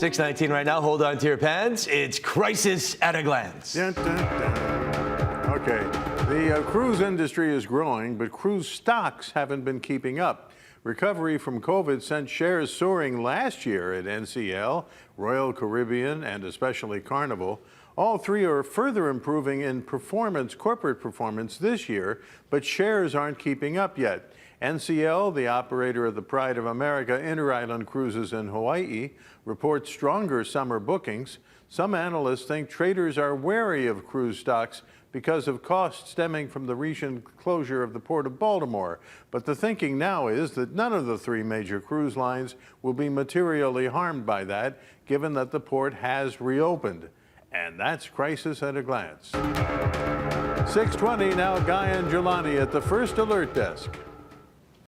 6:19 right now. Hold on to your pants. It's Crisis at a Glance. Dun, dun, dun. Okay, the cruise industry is growing, but cruise stocks haven't been keeping up. Recovery from COVID sent shares soaring last year at NCL, Royal Caribbean, and especially Carnival. All three are further improving in corporate performance this year, but shares aren't keeping up yet. NCL, the operator of the Pride of America Inter-Island Cruises in Hawaii, reports stronger summer bookings. Some analysts think traders are wary of cruise stocks because of costs stemming from the recent closure of the Port of Baltimore. But the thinking now is that none of the three major cruise lines will be materially harmed by that, given that the port has reopened. And that's Crisis at a Glance. 6:20 now, Guy and Jelani at the First Alert Desk.